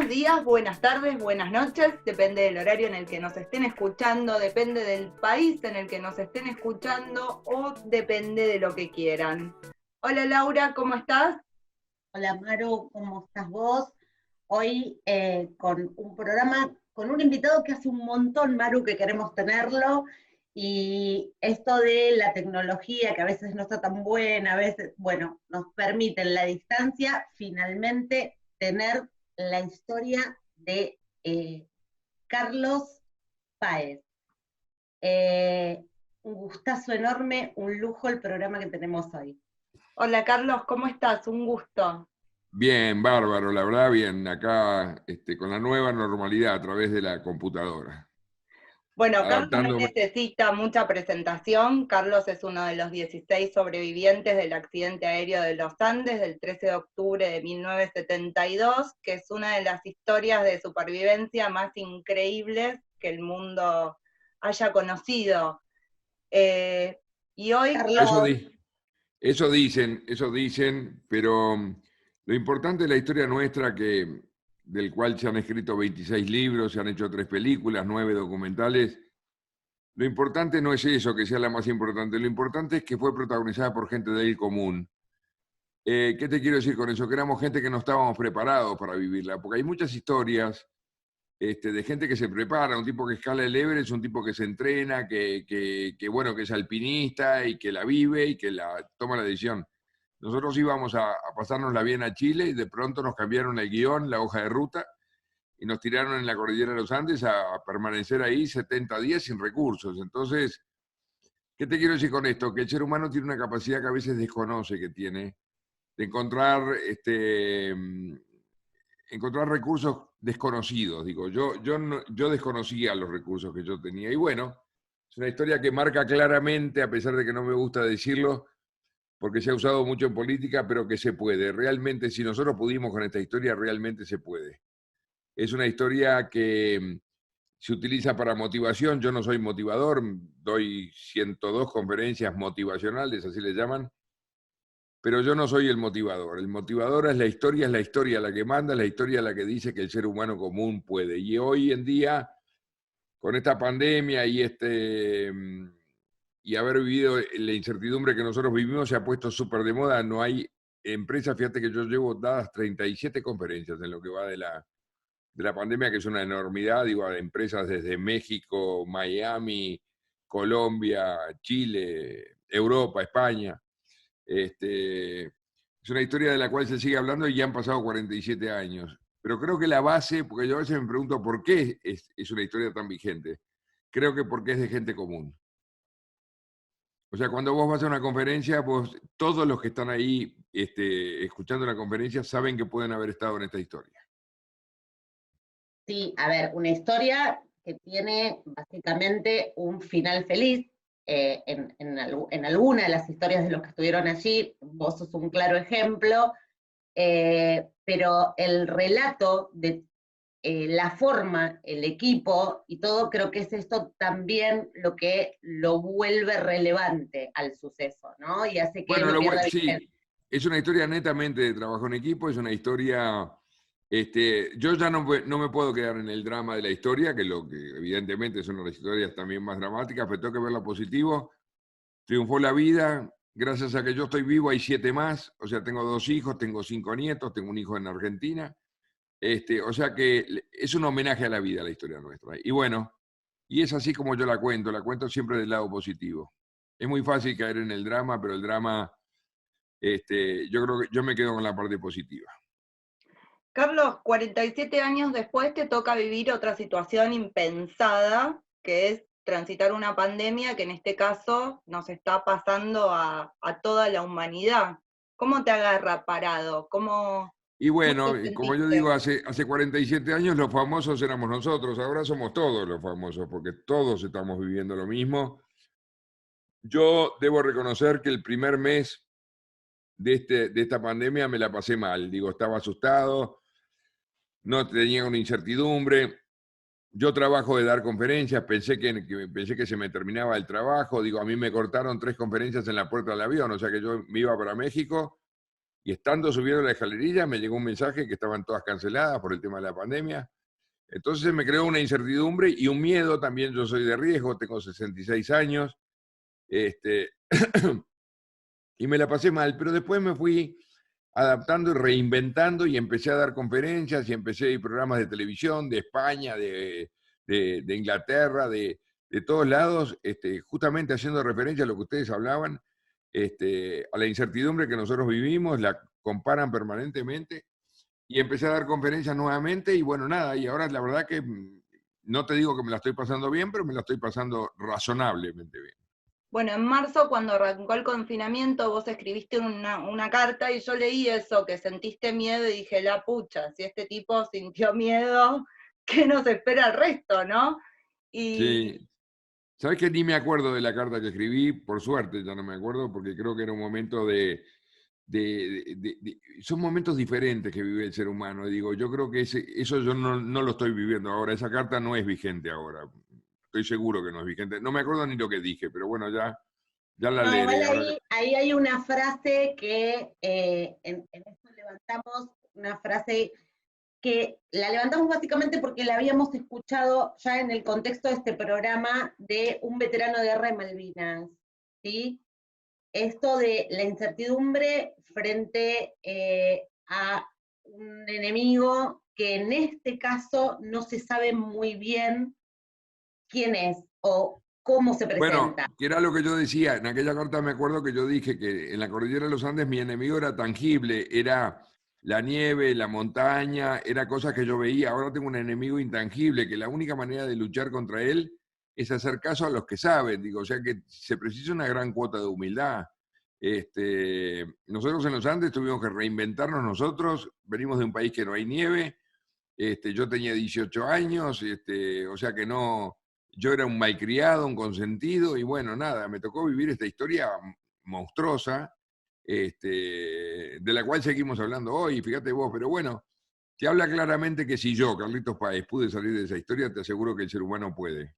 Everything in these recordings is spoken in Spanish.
Buenos días, buenas tardes, buenas noches, depende del horario en el que nos estén escuchando, depende del país en el que nos estén escuchando o depende de lo que quieran. Hola Laura, ¿cómo estás? Hola Maru, ¿cómo estás vos? Hoy con un programa, con un invitado que hace un montón, Maru, que queremos tenerlo, y esto de la tecnología, que a veces no está tan buena, a veces, bueno, nos permite en la distancia finalmente tener la historia de Carlos Páez. Eh, un gustazo enorme, un lujo el programa que tenemos hoy. Hola Carlos, ¿cómo estás? Un gusto. Bien, bárbaro, la verdad, bien. Acá con la nueva normalidad a través de la computadora. Bueno, Carlos no Adaptándome. necesita mucha presentación. Carlos es uno de los 16 sobrevivientes del accidente aéreo de los Andes del 13 de octubre de 1972, que es una de las historias de supervivencia más increíbles que el mundo haya conocido. Y hoy, Carlos, Eso dicen, pero lo importante de la historia nuestra, del cual se han escrito 26 libros, se han hecho 3 películas, 9 documentales. Lo importante no es eso, que sea la más importante. Lo importante es que fue protagonizada por gente del común. ¿Qué te quiero decir con eso? Que éramos gente que no estábamos preparados para vivirla, porque hay muchas historias de gente que se prepara, un tipo que escala el Everest, un tipo que se entrena, bueno, que es alpinista y que la vive y que toma la decisión. Nosotros íbamos a pasárnosla bien a Chile y de pronto nos cambiaron el guión, la hoja de ruta, y nos tiraron en la cordillera de los Andes a permanecer ahí 70 días sin recursos. Entonces, ¿qué te quiero decir con esto? Que el ser humano tiene una capacidad que a veces desconoce que tiene, de encontrar recursos desconocidos. Digo, yo desconocía los recursos que yo tenía. Y bueno, es una historia que marca claramente, a pesar de que no me gusta decirlo, porque se ha usado mucho en política, pero que se puede. Realmente, si nosotros pudimos con esta historia, realmente se puede. Es una historia que se utiliza para motivación. Yo no soy motivador, doy 102 conferencias motivacionales, así le llaman, pero yo no soy el motivador. El motivador es la historia la que manda, es la historia la que dice que el ser humano común puede. Y hoy en día, con esta pandemia y haber vivido la incertidumbre que nosotros vivimos, se ha puesto súper de moda. No hay empresas, fíjate que yo llevo dadas 37 conferencias en lo que va de la pandemia, que es una enormidad, digo, a empresas desde México, Miami, Colombia, Chile, Europa, España. Es una historia de la cual se sigue hablando y ya han pasado 47 años. Pero creo que la base, porque yo a veces me pregunto por qué es una historia tan vigente, creo que porque es de gente común. O sea, cuando vos vas a una conferencia, todos los que están ahí escuchando la conferencia saben que pueden haber estado en esta historia. sí, a ver, una historia que tiene básicamente un final feliz. En alguna de las historias de los que estuvieron allí, vos sos un claro ejemplo, pero el relato de la forma, el equipo y todo, creo que es esto también lo que lo vuelve relevante al suceso, ¿no? Y hace que Bueno, no pierda sí, vigencia. es una historia netamente de trabajo en equipo, es una historia. Yo ya no me puedo quedar en el drama de la historia, que evidentemente son las historias también más dramáticas, pero tengo que ver lo positivo. Triunfó la vida, gracias a que yo estoy vivo hay 7 más, o sea, tengo 2 hijos, tengo 5 nietos, tengo un hijo en Argentina. O sea que es un homenaje a la vida, la historia nuestra. Y bueno, y es así como yo la cuento siempre del lado positivo. Es muy fácil caer en el drama, pero el drama, yo creo que yo me quedo con la parte positiva. Carlos, 47 años después te toca vivir otra situación impensada, que es transitar una pandemia que en este caso nos está pasando a toda la humanidad. ¿Cómo te agarra parado? Y ¿Cómo bueno, te como yo sentiste? digo, hace 47 años los famosos éramos nosotros, ahora somos todos los famosos, porque todos estamos viviendo lo mismo. Yo debo reconocer que el primer mes de esta pandemia me la pasé mal, digo, estaba asustado, no tenía una incertidumbre. Yo trabajo de dar conferencias, pensé que se me terminaba el trabajo, digo, a mí me cortaron 3 conferencias en la puerta del avión, o sea que yo me iba para México y estando subiendo la escalerilla me llegó un mensaje que estaban todas canceladas por el tema de la pandemia. Entonces me creó una incertidumbre y un miedo también. Yo soy de riesgo, tengo 66 años, y me la pasé mal, pero después me fui adaptando y reinventando y empecé a dar conferencias y empecé a ir programas de televisión de España, de Inglaterra, de todos lados, justamente haciendo referencia a lo que ustedes hablaban, a la incertidumbre que nosotros vivimos, la comparan permanentemente, y empecé a dar conferencias nuevamente y bueno, nada, y ahora la verdad que no te digo que me la estoy pasando bien, pero me la estoy pasando razonablemente bien. Bueno, en marzo, cuando arrancó el confinamiento, vos escribiste una carta y yo leí eso, que sentiste miedo y dije, la pucha, si este tipo sintió miedo, ¿qué nos espera el resto, no? Y Sí. ¿Sabes que ni me acuerdo de la carta que escribí? Por suerte ya no me acuerdo, porque creo que era un momento son momentos diferentes que vive el ser humano. Digo, yo creo que eso yo no lo estoy viviendo ahora. Esa carta no es vigente ahora. Estoy seguro que no es vigente. No me acuerdo ni lo que dije, pero bueno, ya la No, igual leeré. ahí hay una frase que en esto levantamos, una frase que la levantamos básicamente porque la habíamos escuchado ya en el contexto de este programa de un veterano de guerra de Malvinas, ¿sí? Esto de la incertidumbre frente a un enemigo que en este caso no se sabe muy bien quién es o cómo se Bueno, presenta. que era lo que yo decía. En aquella carta me acuerdo que yo dije que en la cordillera de los Andes mi enemigo era tangible, era la nieve, la montaña, era cosas que yo veía. Ahora tengo un enemigo intangible, que la única manera de luchar contra él es hacer caso a los que saben. Digo, o sea que se precisa una gran cuota de humildad. Nosotros en los Andes tuvimos que reinventarnos nosotros. Venimos de un país que no hay nieve. Yo tenía 18 años, o sea que no, yo era un malcriado, un consentido, y bueno, nada, me tocó vivir esta historia monstruosa, de la cual seguimos hablando hoy, fíjate vos, pero bueno, te habla claramente que si yo, Carlitos Páez, pude salir de esa historia, te aseguro que el ser humano puede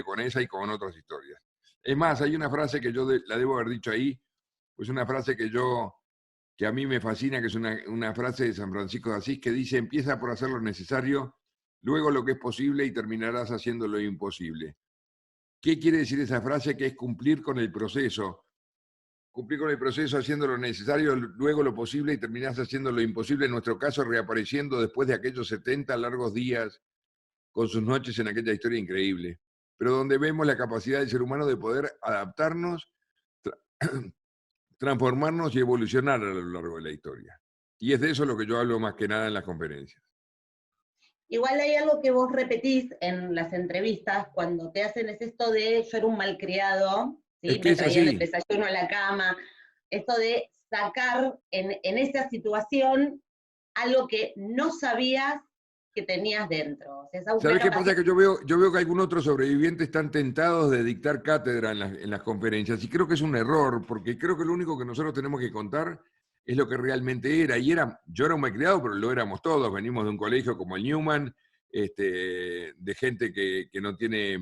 con esa y con otras historias. Es más, hay una frase que yo la debo haber dicho ahí, pues una frase que a mí me fascina, que es una frase de San Francisco de Asís, que dice, empieza por hacer lo necesario, luego lo que es posible y terminarás haciendo lo imposible. ¿Qué quiere decir esa frase? Que es cumplir con el proceso haciendo lo necesario, luego lo posible y terminás haciendo lo imposible, en nuestro caso reapareciendo después de aquellos 70 largos días con sus noches en aquella historia increíble, pero donde vemos la capacidad del ser humano de poder adaptarnos, transformarnos y evolucionar a lo largo de la historia. Y es de eso lo que yo hablo más que nada en las conferencias. Igual hay algo que vos repetís en las entrevistas cuando te hacen, es esto de yo era un malcriado, Es ¿sí? que Me es traían el así. desayuno a la cama, esto de sacar en esa situación algo que no sabías que tenías dentro. O sea, una ¿Sabes qué pasa? capacidad. Que yo veo que algunos otros sobrevivientes están tentados de dictar cátedra en las conferencias, y creo que es un error, porque creo que lo único que nosotros tenemos que contar es lo que realmente era. Yo era un malcriado, pero lo éramos todos. Venimos de un colegio como el Newman, de gente que no tiene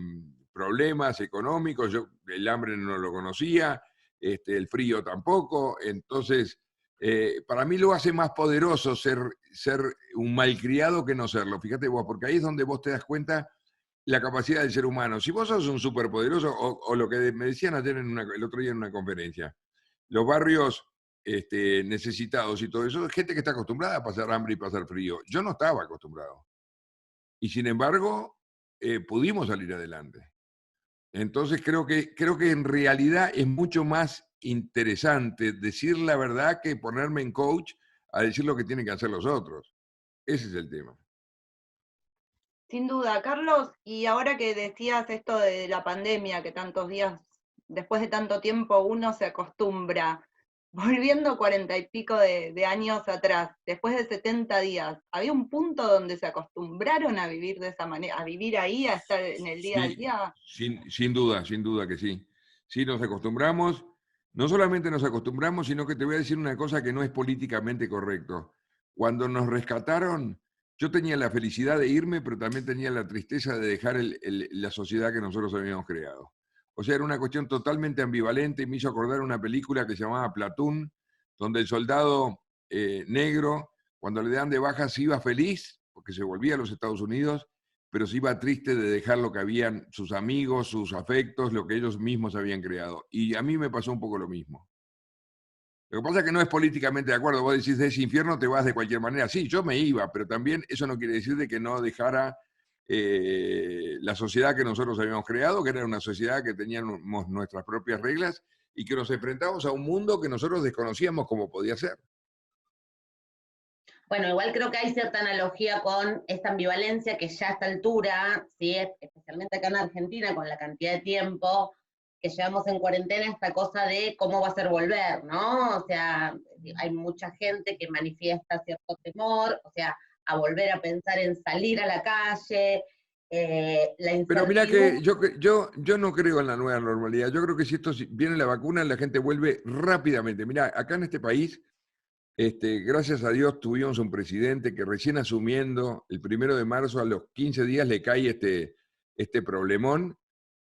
problemas económicos. Yo el hambre no lo conocía, el frío tampoco. Entonces, para mí lo hace más poderoso ser un malcriado que no serlo. Fíjate vos, porque ahí es donde vos te das cuenta la capacidad del ser humano. Si vos sos un superpoderoso, o lo que me decían ayer el otro día en una conferencia, los barrios necesitados y todo eso, es gente que está acostumbrada a pasar hambre y pasar frío. Yo no estaba acostumbrado. Y sin embargo, pudimos salir adelante. Entonces creo que en realidad es mucho más interesante decir la verdad que ponerme en coach a decir lo que tienen que hacer los otros. Ese es el tema. sin duda, Carlos, y ahora que decías esto de la pandemia, que tantos días, después de tanto tiempo uno se acostumbra, volviendo 40 y pico de años atrás, después de 70 días, ¿había un punto donde se acostumbraron a vivir de esa manera, a vivir ahí, a estar en el día a Sí, día? sin duda que sí. Sí, nos acostumbramos. No solamente nos acostumbramos, sino que te voy a decir una cosa que no es políticamente correcto. Cuando nos rescataron, yo tenía la felicidad de irme, pero también tenía la tristeza de dejar la sociedad que nosotros habíamos creado. O sea, era una cuestión totalmente ambivalente y me hizo acordar una película que se llamaba Platoon, donde el soldado negro, cuando le dan de baja se iba feliz, porque se volvía a los Estados Unidos, pero se iba triste de dejar lo que habían sus amigos, sus afectos, lo que ellos mismos habían creado. Y a mí me pasó un poco lo mismo. Lo que pasa es que no es políticamente de acuerdo. Vos decís, de ese infierno te vas de cualquier manera. Sí, yo me iba, pero también eso no quiere decir de que no dejara la sociedad que nosotros habíamos creado, que era una sociedad que teníamos nuestras propias reglas y que nos enfrentábamos a un mundo que nosotros desconocíamos cómo podía ser. Bueno, igual creo que hay cierta analogía con esta ambivalencia que ya a esta altura, ¿sí? Especialmente acá en Argentina, con la cantidad de tiempo que llevamos en cuarentena, esta cosa de cómo va a ser volver, ¿no? O sea, hay mucha gente que manifiesta cierto temor, o sea, a volver a pensar en salir a la calle, la incertidumbre. Pero mira que yo no creo en la nueva normalidad. Yo creo que si viene la vacuna, la gente vuelve rápidamente. Mira, acá en este país, gracias a Dios tuvimos un presidente que recién asumiendo el 1 de marzo, a los 15 días le cae este problemón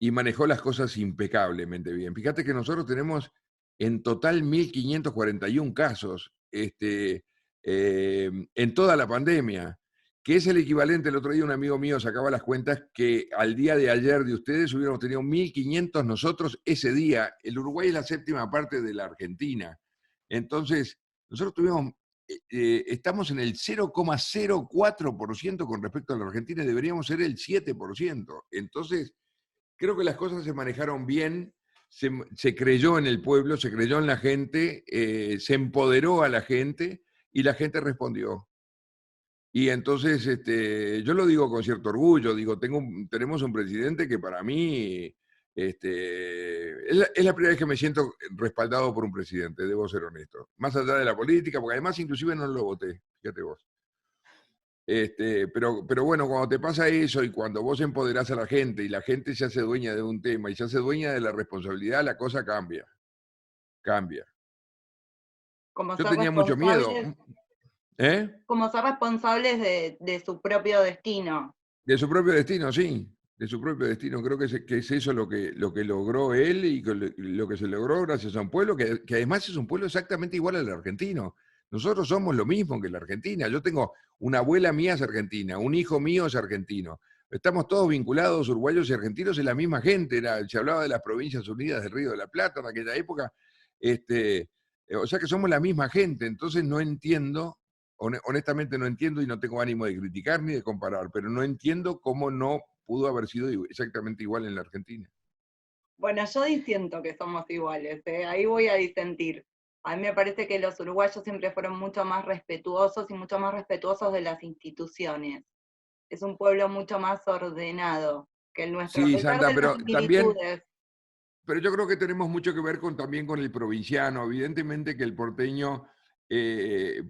y manejó las cosas impecablemente bien. Fíjate que nosotros tenemos en total 1.541 casos en toda la pandemia, que es el equivalente. El otro día un amigo mío sacaba las cuentas que al día de ayer de ustedes hubiéramos tenido 1.500 nosotros ese día. El Uruguay es la 7ª parte de la Argentina. Entonces, nosotros estamos en el 0,04% con respecto a la Argentina y deberíamos ser el 7%. Entonces, creo que las cosas se manejaron bien, se creyó en el pueblo, se creyó en la gente, se empoderó a la gente y la gente respondió. Y entonces, yo lo digo con cierto orgullo, digo, tenemos un presidente que para mí es la primera vez que me siento respaldado por un presidente, debo ser honesto. Más allá de la política, porque además inclusive no lo voté, fíjate vos. Pero bueno, cuando te pasa eso y cuando vos empoderás a la gente y la gente se hace dueña de un tema y se hace dueña de la responsabilidad, la cosa cambia. Cambia. Como Yo ser tenía mucho miedo. Como ser responsables de su propio destino. De su propio destino, sí. De su propio destino. Creo que es eso lo que logró él y lo que se logró gracias a un pueblo que además es un pueblo exactamente igual al argentino. Nosotros somos lo mismo que la Argentina. Yo tengo una abuela mía es argentina, un hijo mío es argentino. Estamos todos vinculados, uruguayos y argentinos, en la misma gente. Se hablaba de las Provincias Unidas del Río de la Plata en aquella época. O sea que somos la misma gente. Entonces no entiendo, honestamente no entiendo y no tengo ánimo de criticar ni de comparar, pero no entiendo cómo no pudo haber sido exactamente igual en la Argentina. Bueno, yo disiento que somos iguales, ahí voy a disentir. A mí me parece que los uruguayos siempre fueron mucho más respetuosos y mucho más respetuosos de las instituciones. Es un pueblo mucho más ordenado que el nuestro. Sí, A pesar Sandra, de pero las también, similitudes. pero yo creo que tenemos mucho que ver también con el provinciano. Evidentemente que el porteño,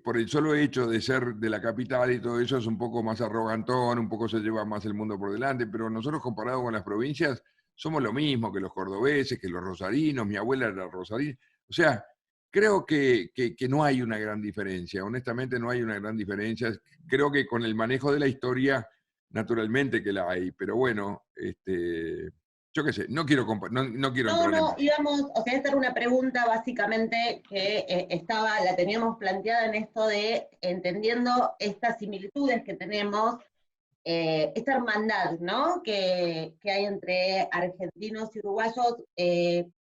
por el solo hecho de ser de la capital y todo eso, es un poco más arrogantón, un poco se lleva más el mundo por delante, pero nosotros comparado con las provincias somos lo mismo que los cordobeses, que los rosarinos. Mi abuela era rosarina. O sea, creo que no hay una gran diferencia. Honestamente no hay una gran diferencia. Creo que con el manejo de la historia, naturalmente que la hay, pero bueno, yo qué sé, no quiero entrar No, íbamos, o sea, esta era una pregunta básicamente que la teníamos planteada en esto de entendiendo estas similitudes que tenemos, esta hermandad, ¿no? Que hay entre argentinos y uruguayos.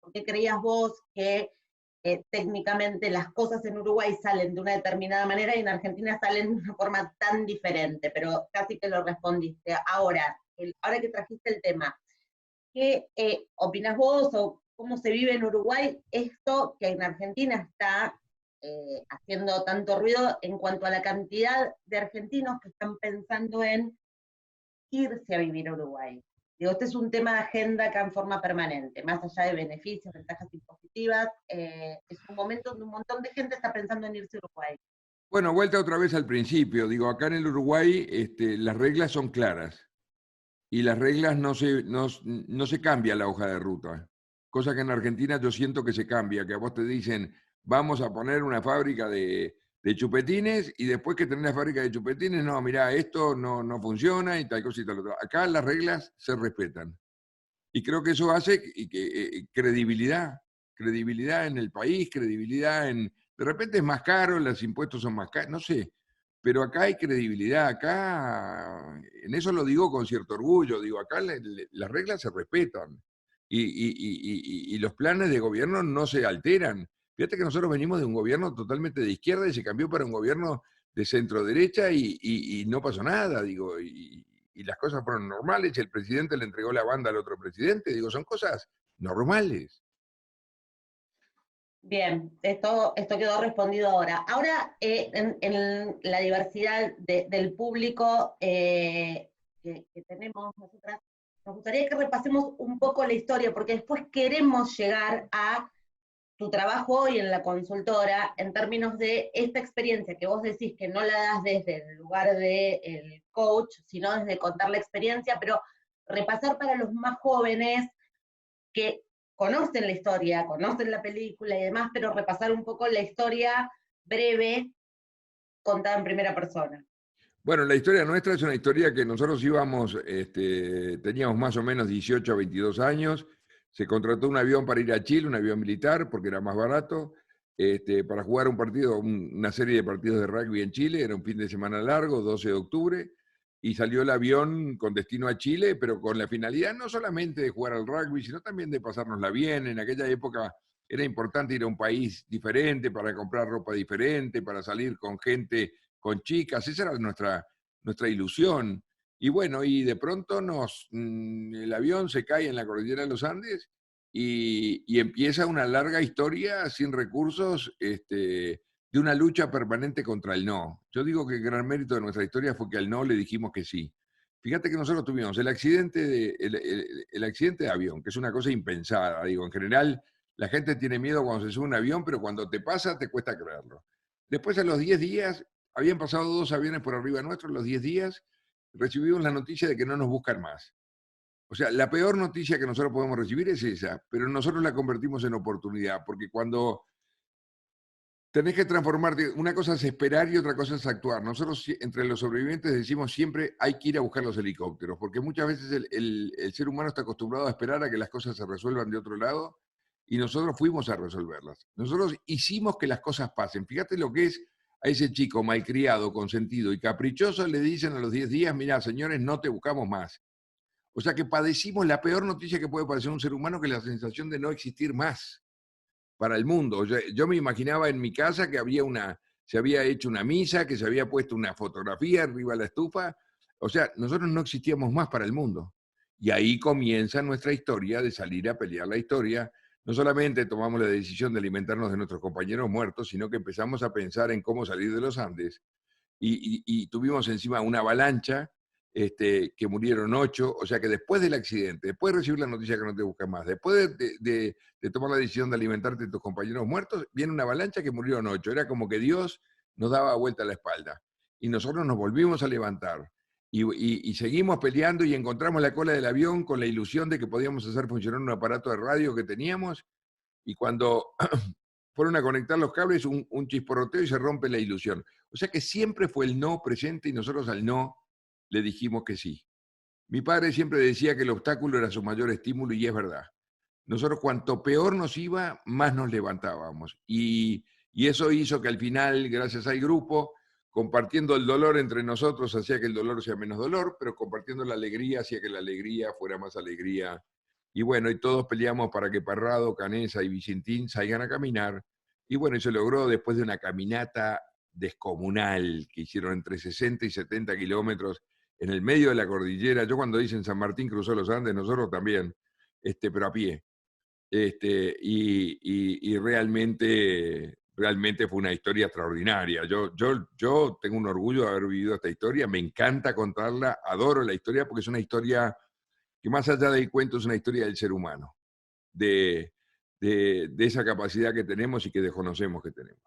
¿Por qué creías vos que técnicamente las cosas en Uruguay salen de una determinada manera y en Argentina salen de una forma tan diferente? Pero casi que lo respondiste. Ahora que trajiste el tema, ¿qué opinas vos o cómo se vive en Uruguay esto que en Argentina está haciendo tanto ruido en cuanto a la cantidad de argentinos que están pensando en irse a vivir a Uruguay? Digo, este es un tema de agenda acá en forma permanente, más allá de beneficios, ventajas impositivas, es un momento donde un montón de gente está pensando en irse a Uruguay. Bueno, vuelta otra vez al principio. Digo, acá en el Uruguay las reglas son claras y las reglas no se cambia la hoja de ruta. Cosa que en Argentina yo siento que se cambia, que a vos te dicen, vamos a poner una fábrica de chupetines y después que tenés la fábrica de chupetines, no, mirá, esto no funciona y tal cosa y tal otra. Acá las reglas se respetan. Y creo que eso hace credibilidad en el país, credibilidad en De repente es más caro, los impuestos son más caros, no sé. Pero acá hay credibilidad, acá, en eso lo digo con cierto orgullo, digo, acá las reglas se respetan y los planes de gobierno no se alteran. Fíjate que nosotros venimos de un gobierno totalmente de izquierda y se cambió para un gobierno de centro derecha y no pasó nada, digo, y las cosas fueron normales, y el presidente le entregó la banda al otro presidente, digo, son cosas normales. Bien, esto quedó respondido ahora. Ahora, en la diversidad del público que tenemos nosotras, nos gustaría que repasemos un poco la historia, porque después queremos llegar a tu trabajo hoy en la consultora en términos de esta experiencia que vos decís que no la das desde el lugar del coach, sino desde contar la experiencia, pero repasar para los más jóvenes que conocen la historia, conocen la película y demás, pero repasar un poco la historia breve contada en primera persona. Bueno, la historia nuestra es una historia que nosotros íbamos, teníamos más o menos 18 a 22 años, se contrató un avión para ir a Chile, un avión militar, porque era más barato, para jugar un partido, una serie de partidos de rugby en Chile, era un fin de semana largo, 12 de octubre, y salió el avión con destino a Chile, pero con la finalidad no solamente de jugar al rugby, sino también de pasárnosla bien. En aquella época era importante ir a un país diferente para comprar ropa diferente, para salir con gente, con chicas, esa era nuestra ilusión. Y bueno, y de pronto el avión se cae en la cordillera de los Andes y empieza una larga historia sin recursos, de una lucha permanente contra el no. Yo digo que el gran mérito de nuestra historia fue que al no le dijimos que sí. Fíjate que nosotros tuvimos el accidente el accidente de avión, que es una cosa impensada. Digo, en general, la gente tiene miedo cuando se sube a un avión, pero cuando te pasa, te cuesta creerlo. Después, a los 10 días, habían pasado 2 aviones por arriba nuestro, en los 10 días, recibimos la noticia de que no nos buscan más. O sea, la peor noticia que nosotros podemos recibir es esa, pero nosotros la convertimos en oportunidad, porque cuando tenés que transformarte, una cosa es esperar y otra cosa es actuar. Nosotros entre los sobrevivientes decimos siempre hay que ir a buscar los helicópteros, porque muchas veces el ser humano está acostumbrado a esperar a que las cosas se resuelvan de otro lado y nosotros fuimos a resolverlas. Nosotros hicimos que las cosas pasen. Fíjate lo que es a ese chico malcriado, consentido y caprichoso, le dicen a los 10 días, mira, señores, no te buscamos más. O sea que padecimos la peor noticia que puede padecer un ser humano, que es la sensación de no existir más para el mundo. Yo me imaginaba en mi casa que se había hecho una misa, que se había puesto una fotografía arriba de la estufa. O sea, nosotros no existíamos más para el mundo. Y ahí comienza nuestra historia de salir a pelear la historia. No solamente tomamos la decisión de alimentarnos de nuestros compañeros muertos, sino que empezamos a pensar en cómo salir de los Andes. Y tuvimos encima una avalancha, que murieron 8, o sea que después del accidente, después de recibir la noticia que no te buscan más, después de tomar la decisión de alimentarte de tus compañeros muertos, viene una avalancha que murieron 8. Era como que Dios nos daba vuelta a la espalda. Y nosotros nos volvimos a levantar. Y seguimos peleando y encontramos la cola del avión con la ilusión de que podíamos hacer funcionar un aparato de radio que teníamos. Y cuando fueron a conectar los cables, un chisporroteo y se rompe la ilusión. O sea que siempre fue el no presente y nosotros al no le dijimos que sí. Mi padre siempre decía que el obstáculo era su mayor estímulo y es verdad. Nosotros cuanto peor nos iba, más nos levantábamos. Y eso hizo que al final, gracias al grupo, compartiendo el dolor entre nosotros hacía que el dolor sea menos dolor, pero compartiendo la alegría hacía que la alegría fuera más alegría. Y bueno, y todos peleamos para que Parrado, Canesa y Vicentín salgan a caminar. Y bueno, y se logró después de una caminata descomunal que hicieron entre 60 y 70 kilómetros en el medio de la cordillera. Yo cuando dicen San Martín cruzó los Andes, nosotros también, pero a pie. Y realmente fue una historia extraordinaria. Yo tengo un orgullo de haber vivido esta historia, me encanta contarla, adoro la historia porque es una historia que más allá del cuento es una historia del ser humano, de esa capacidad que tenemos y que desconocemos que tenemos.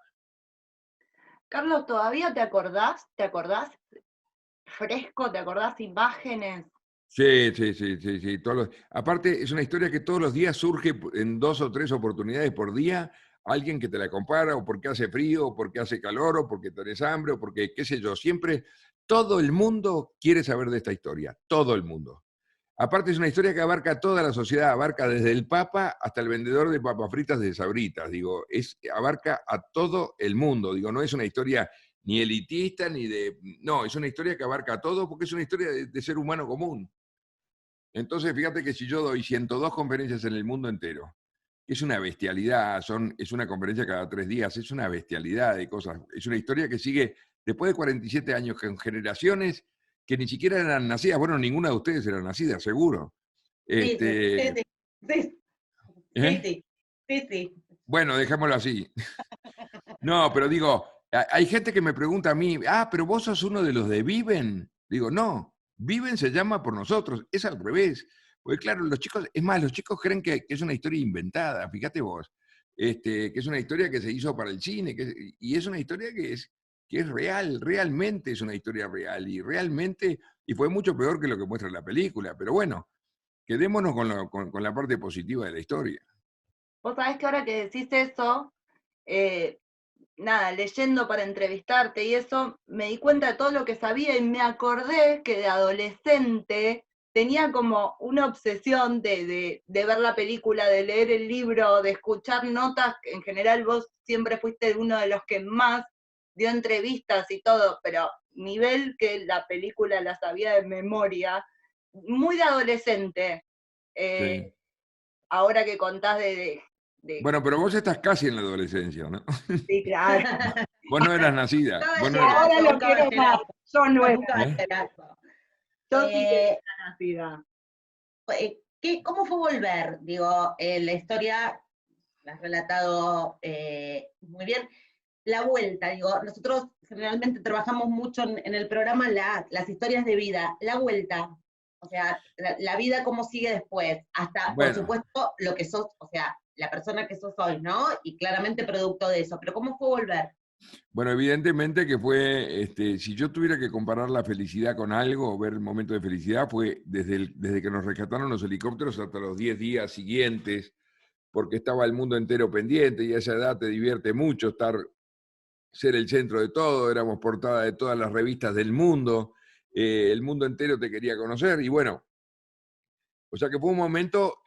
Carlos, ¿todavía te acordás? ¿Te acordás fresco? ¿Te acordás imágenes? Sí. Aparte, es una historia que todos los días surge en 2 o 3 oportunidades por día, alguien que te la compara, o porque hace frío, o porque hace calor, o porque tenés hambre, o porque, qué sé yo, siempre todo el mundo quiere saber de esta historia, todo el mundo. Aparte es una historia que abarca a toda la sociedad, abarca desde el Papa hasta el vendedor de papas fritas de Sabritas, digo, abarca a todo el mundo, digo, no es una historia ni elitista, ni de... No, es una historia que abarca a todo porque es una historia de ser humano común. Entonces, fíjate que si yo doy 102 conferencias en el mundo entero, es una bestialidad, es una conferencia cada 3 días, es una bestialidad de cosas, es una historia que sigue después de 47 años con generaciones que ni siquiera eran nacidas, bueno, ninguna de ustedes era nacida, seguro. Sí, sí, sí, ¿Eh? sí. Bueno, dejémoslo así. No, pero digo, hay gente que me pregunta a mí, pero vos sos uno de los de Viven. Digo, no, Viven se llama por nosotros, es al revés. Porque claro, los chicos, es más, los chicos creen que es una historia inventada, fíjate vos, que es una historia que se hizo para el cine, y es una historia que es real, realmente es una historia real, y fue mucho peor que lo que muestra la película, pero bueno, quedémonos con la parte positiva de la historia. Vos sabés que ahora que decís eso, nada, leyendo para entrevistarte y eso, me di cuenta de todo lo que sabía y me acordé que de adolescente tenía como una obsesión de ver la película, de leer el libro, de escuchar notas. En general vos siempre fuiste uno de los que más dio entrevistas y todo, pero nivel que la película la sabía de memoria, muy de adolescente. Sí. Ahora que contás de Bueno, pero vos estás casi en la adolescencia, ¿no? sí, claro. Vos no eras nacida. Vos no eras... Ahora lo quiero más. Yo no era. Yo sí que Eh, era nacida. ¿Cómo fue volver? Digo, la historia la has relatado muy bien. La vuelta, digo, nosotros generalmente trabajamos mucho en el programa las historias de vida, la vuelta, o sea, la vida cómo sigue después, hasta, por Bueno, supuesto, lo que sos, o sea, la persona que sos hoy, ¿no? Y claramente producto de eso, pero ¿cómo fue volver? bueno, evidentemente que fue, si yo tuviera que comparar la felicidad con algo, o ver el momento de felicidad, fue desde que nos rescataron los helicópteros hasta los 10 días siguientes, porque estaba el mundo entero pendiente y a esa edad te divierte mucho ser el centro de todo, éramos portada de todas las revistas del mundo, el mundo entero te quería conocer y bueno, o sea que fue un momento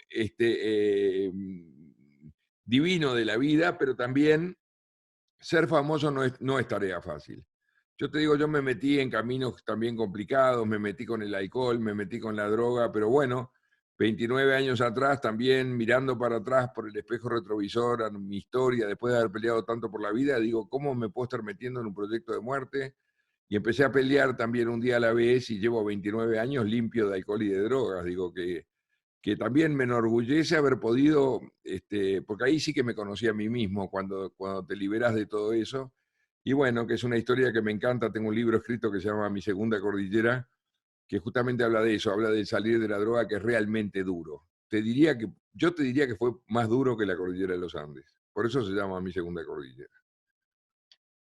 divino de la vida, pero también ser famoso no es tarea fácil. Yo te digo, yo me metí en caminos también complicados, me metí con el alcohol, me metí con la droga, pero bueno, 29 años atrás también mirando para atrás por el espejo retrovisor a mi historia, después de haber peleado tanto por la vida, digo, ¿cómo me puedo estar metiendo en un proyecto de muerte? Y empecé a pelear también un día a la vez y llevo 29 años limpio de alcohol y de drogas. Digo que también me enorgullece haber podido, porque ahí sí que me conocí a mí mismo cuando te liberas de todo eso. Y bueno, que es una historia que me encanta. Tengo un libro escrito que se llama Mi Segunda Cordillera, que justamente habla de eso, habla de salir de la droga, que es realmente duro. Yo te diría que fue más duro que la cordillera de los Andes. Por eso se llama Mi Segunda Cordillera.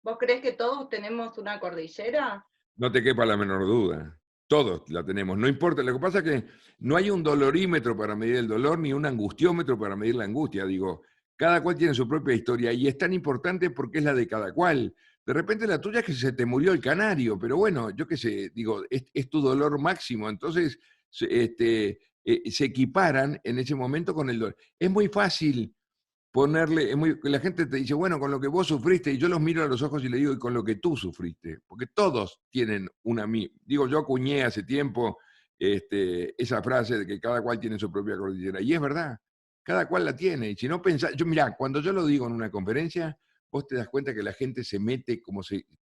¿Vos creés que todos tenemos una cordillera? No te quepa la menor duda. Todos la tenemos, no importa. Lo que pasa es que no hay un dolorímetro para medir el dolor ni un angustiómetro para medir la angustia. Digo, cada cual tiene su propia historia y es tan importante porque es la de cada cual. De repente la tuya es que se te murió el canario, pero bueno, yo qué sé, digo, es tu dolor máximo. Entonces, se equiparan en ese momento con el dolor. Es muy fácil la gente te dice, bueno, con lo que vos sufriste, y yo los miro a los ojos y le digo, y con lo que tú sufriste, porque todos tienen digo, yo acuñé hace tiempo esa frase de que cada cual tiene su propia cordillera, y es verdad, cada cual la tiene, y si no pensás, mirá, cuando yo lo digo en una conferencia, vos te das cuenta que la gente se mete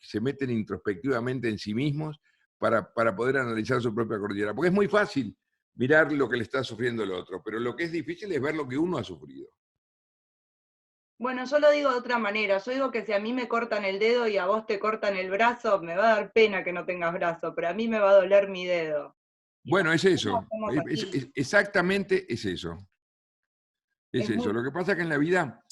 se meten introspectivamente en sí mismos para poder analizar su propia cordillera, porque es muy fácil mirar lo que le está sufriendo el otro, pero lo que es difícil es ver lo que uno ha sufrido. Bueno, yo lo digo de otra manera. Yo digo que si a mí me cortan el dedo y a vos te cortan el brazo, me va a dar pena que no tengas brazo, pero a mí me va a doler mi dedo. Bueno, es eso. Somos así. Exactamente es eso. Es eso. Lo que pasa es que en la vida,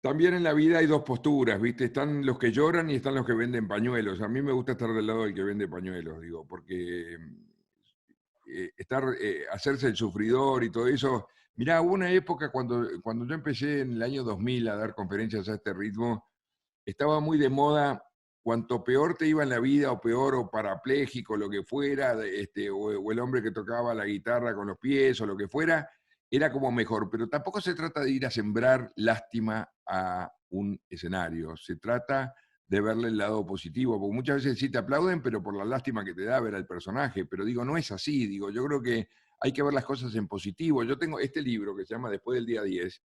también en la vida hay dos posturas, ¿viste? Están los que lloran y están los que venden pañuelos. A mí me gusta estar del lado del que vende pañuelos, digo, porque hacerse el sufridor y todo eso. Mirá, hubo una época cuando yo empecé en el año 2000 a dar conferencias a este ritmo, estaba muy de moda cuanto peor te iba en la vida, o peor, o parapléjico, lo que fuera, o el hombre que tocaba la guitarra con los pies, o lo que fuera, era como mejor. Pero tampoco se trata de ir a sembrar lástima a un escenario. Se trata de verle el lado positivo, porque muchas veces sí te aplauden, pero por la lástima que te da ver al personaje. Pero digo, no es así. Digo, yo creo que hay que ver las cosas en positivo. Yo tengo este libro que se llama Después del día 10,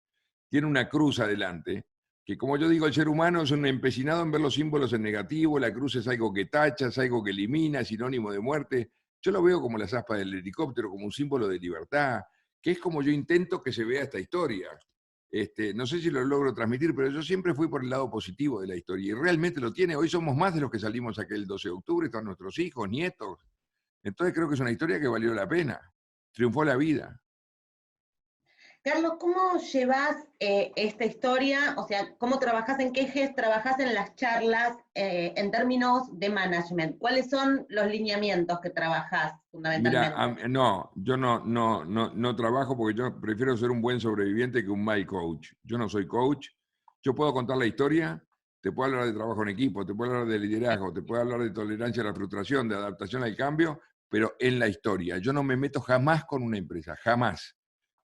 tiene una cruz adelante, que como yo digo, el ser humano es un empecinado en ver los símbolos en negativo, la cruz es algo que tacha, es algo que elimina, es sinónimo de muerte. Yo lo veo como las aspas del helicóptero, como un símbolo de libertad, que es como yo intento que se vea esta historia. No sé si lo logro transmitir, pero yo siempre fui por el lado positivo de la historia, y realmente lo tiene. Hoy somos más de los que salimos aquel 12 de octubre, están nuestros hijos, nietos. Entonces creo que es una historia que valió la pena. Triunfó la vida. Carlos, ¿cómo llevas esta historia? O sea, ¿cómo trabajás, en qué ejes trabajás en las charlas en términos de management? ¿Cuáles son los lineamientos que trabajás fundamentalmente? Mira, no, yo no trabajo, porque yo prefiero ser un buen sobreviviente que un mal coach. Yo no soy coach. Yo puedo contar la historia, te puedo hablar de trabajo en equipo, te puedo hablar de liderazgo, te puedo hablar de tolerancia a la frustración, de adaptación al cambio, pero en la historia. Yo no me meto jamás con una empresa, jamás.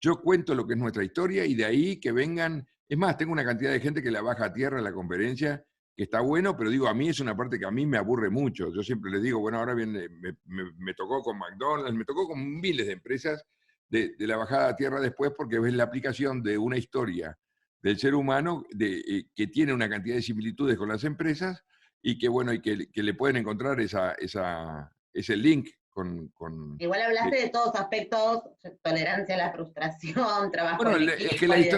Yo cuento lo que es nuestra historia, y de ahí que vengan. Es más, tengo una cantidad de gente que la baja a tierra en la conferencia, que está bueno, pero digo, a mí es una parte que a mí me aburre mucho. Yo siempre les digo, bueno, ahora viene, me tocó con McDonald's, me tocó con miles de empresas de la bajada a tierra después, porque ves la aplicación de una historia del ser humano que tiene una cantidad de similitudes con las empresas, y que, bueno, y que le pueden encontrar ese link con Igual hablaste de todos aspectos, tolerancia a la frustración, trabajo bueno, en es que equipo,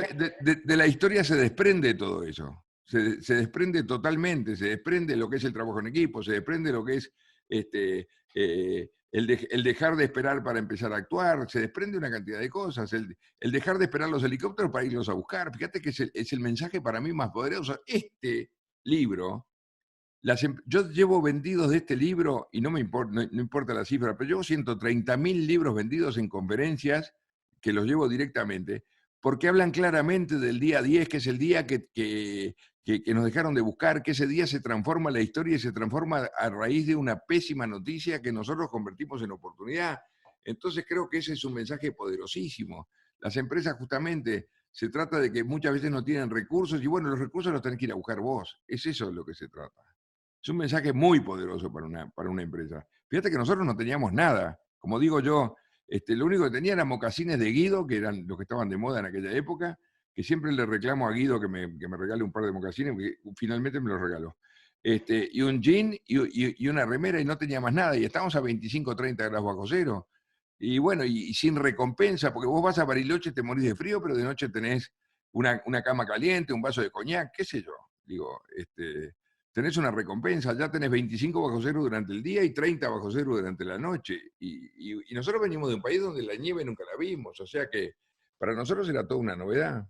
de la historia se desprende todo eso. Se desprende totalmente, se desprende lo que es el trabajo en equipo, se desprende lo que es el dejar de esperar para empezar a actuar, se desprende una cantidad de cosas, el dejar de esperar los helicópteros para irlos a buscar. Fíjate que es el mensaje para mí más poderoso. Este libro, yo llevo vendidos de este libro, y no me importa, no importa la cifra, pero llevo 130.000 libros vendidos en conferencias, que los llevo directamente, porque hablan claramente del día 10, que es el día que nos dejaron de buscar, que ese día se transforma la historia, y se transforma a raíz de una pésima noticia que nosotros convertimos en oportunidad. Entonces creo que ese es un mensaje poderosísimo. Las empresas, justamente, se trata de que muchas veces no tienen recursos, y bueno, los recursos los tenés que ir a buscar vos. Es eso de lo que se trata. Es un mensaje muy poderoso para una empresa. Fíjate que nosotros no teníamos nada. Como digo yo, lo único que tenía eran mocasines de Guido, que eran los que estaban de moda en aquella época, que siempre le reclamo a Guido que me regale un par de mocasines, porque finalmente me los regaló. Y un jean y una remera, y no tenía más nada. Y estábamos a 25 o 30 grados bajo cero. Y bueno, y sin recompensa, porque vos vas a Bariloche y te morís de frío, pero de noche tenés una cama caliente, un vaso de coñac, qué sé yo. Digo, tenés una recompensa, ya tenés 25 bajo cero durante el día y 30 bajo cero durante la noche. Y nosotros venimos de un país donde la nieve nunca la vimos, o sea que para nosotros era toda una novedad.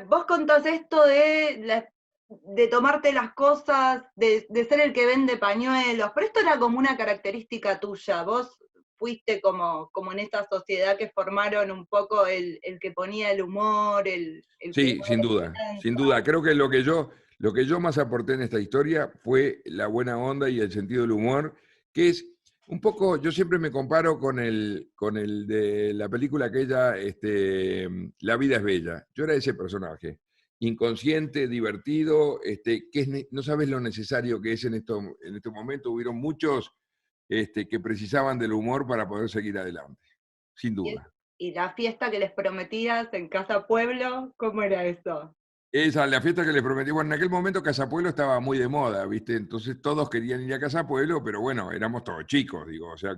Vos contás esto de tomarte las cosas, de ser el que vende pañuelos, pero esto era como una característica tuya. Vos fuiste como en esta sociedad que formaron un poco el que ponía el humor, el Sí, sin duda, sin duda. Creo que lo que yo más aporté en esta historia fue la buena onda y el sentido del humor, que es un poco. Yo siempre me comparo con el de la película aquella, La vida es bella. Yo era ese personaje, inconsciente, divertido, no sabes lo necesario que es en este momento. Hubieron muchos que precisaban del humor para poder seguir adelante, sin duda. Y la fiesta que les prometías en Casa Pueblo, ¿cómo era eso? La fiesta que les prometí. Bueno, en aquel momento Casa Pueblo estaba muy de moda, ¿viste? Entonces todos querían ir a Casa Pueblo, pero bueno, éramos todos chicos, digo, o sea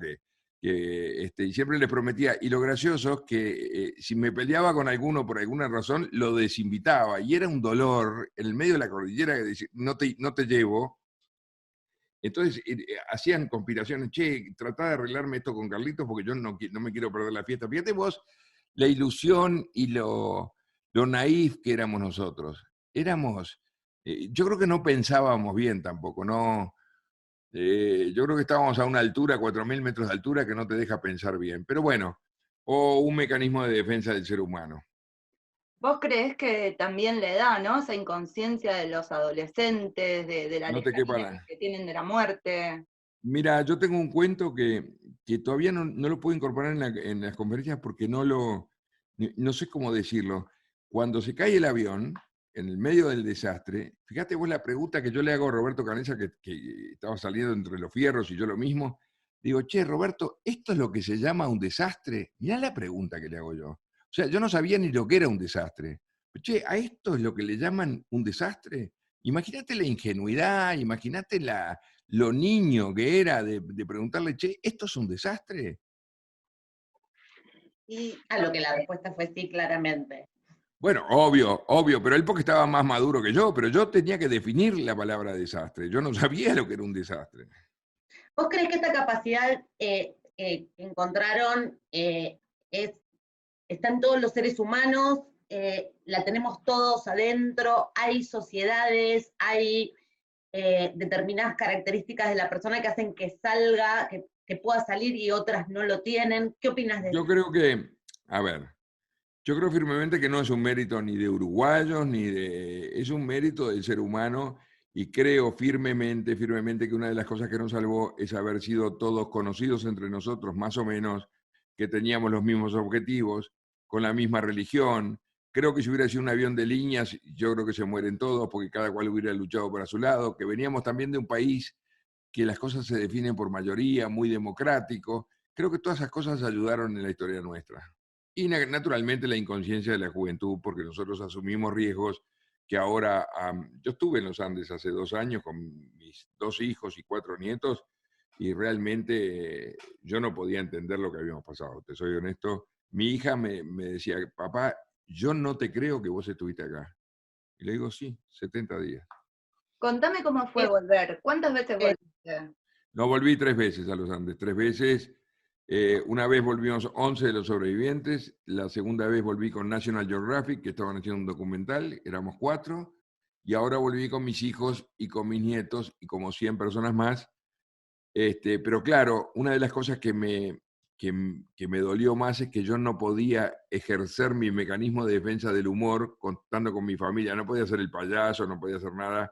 y siempre les prometía. Y lo gracioso es que si me peleaba con alguno por alguna razón, lo desinvitaba, y era un dolor en el medio de la cordillera que decía, no te llevo. Entonces hacían conspiraciones, che, tratá de arreglarme esto con Carlitos, porque yo no me quiero perder la fiesta. Fíjate vos la ilusión y lo naif que éramos nosotros. Yo creo que no pensábamos bien tampoco, ¿no? Yo creo que estábamos a una altura, 4.000 metros de altura, que no te deja pensar bien. Pero bueno, o un mecanismo de defensa del ser humano. ¿Vos creés que también le da, ¿no? Esa inconsciencia de los adolescentes, de la No te quepa lejanía que tienen de la muerte. Mira, yo tengo un cuento que todavía no lo puedo incorporar en las conferencias porque no sé cómo decirlo. Cuando se cae el avión, en el medio del desastre, fíjate vos la pregunta que yo le hago a Roberto Canessa, que estaba saliendo entre los fierros y yo lo mismo. Digo, che, Roberto, ¿esto es lo que se llama un desastre? Mirá la pregunta que le hago yo. O sea, yo no sabía ni lo que era un desastre. Che, ¿a esto es lo que le llaman un desastre? Imagínate la ingenuidad, imagínate lo niño que era de preguntarle, che, ¿esto es un desastre? Y a lo que la respuesta fue sí, claramente. Bueno, obvio, pero él porque estaba más maduro que yo, pero yo tenía que definir la palabra desastre. Yo no sabía lo que era un desastre. ¿Vos creés que esta capacidad que encontraron está en todos los seres humanos? ¿La tenemos todos adentro? ¿Hay sociedades? ¿Hay determinadas características de la persona que hacen que salga, que pueda salir y otras no lo tienen? ¿Qué opinas de Yo eso? creo que, a ver, yo creo firmemente que no es un mérito ni de uruguayos, es un mérito del ser humano y creo firmemente que una de las cosas que nos salvó es haber sido todos conocidos entre nosotros, más o menos, que teníamos los mismos objetivos, con la misma religión. Creo que si hubiera sido un avión de líneas, yo creo que se mueren todos porque cada cual hubiera luchado para su lado, que veníamos también de un país que las cosas se definen por mayoría, muy democrático. Creo que todas esas cosas ayudaron en la historia nuestra. Y naturalmente la inconsciencia de la juventud, porque nosotros asumimos riesgos que ahora, yo estuve en los Andes hace 2 años con mis 2 hijos y 4 nietos, y realmente yo no podía entender lo que habíamos pasado, te soy honesto. Mi hija me decía, papá, yo no te creo que vos estuviste acá. Y le digo, sí, 70 días. Contame cómo fue Eh, volver. ¿Cuántas veces eh, volviste? No, volví 3 veces a los Andes, 3 veces. Una vez volvimos 11 de los sobrevivientes, la segunda vez volví con National Geographic, que estaban haciendo un documental, éramos 4, y ahora volví con mis hijos y con mis nietos y como 100 personas más. Pero claro, una de las cosas que me dolió más es que yo no podía ejercer mi mecanismo de defensa del humor contando con mi familia, no podía ser el payaso, no podía hacer nada,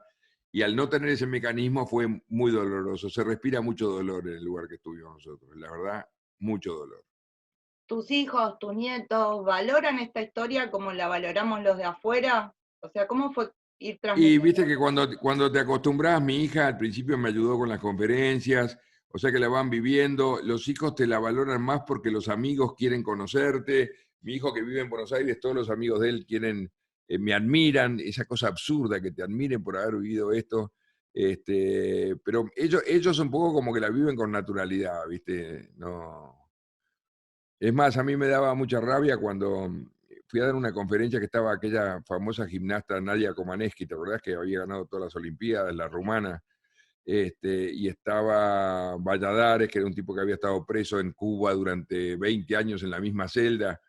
y al no tener ese mecanismo fue muy doloroso, se respira mucho dolor en el lugar que estuvimos nosotros, la verdad, mucho dolor. ¿Tus hijos, tus nietos valoran esta historia como la valoramos los de afuera? O sea, ¿cómo fue ir Y transmitiendo? viste que cuando te acostumbras, mi hija al principio me ayudó con las conferencias, o sea que la van viviendo, los hijos te la valoran más porque los amigos quieren conocerte, mi hijo que vive en Buenos Aires, todos los amigos de él me admiran, esa cosa absurda que te admiren por haber vivido esto, pero ellos un poco como que la viven con naturalidad, viste, no. Es más, a mí me daba mucha rabia cuando fui a dar una conferencia que estaba aquella famosa gimnasta Nadia Comaneci, ¿te acordás que había ganado todas las Olimpiadas, la rumana? Y estaba Valladares, que era un tipo que había estado preso en Cuba durante 20 años en la misma celda.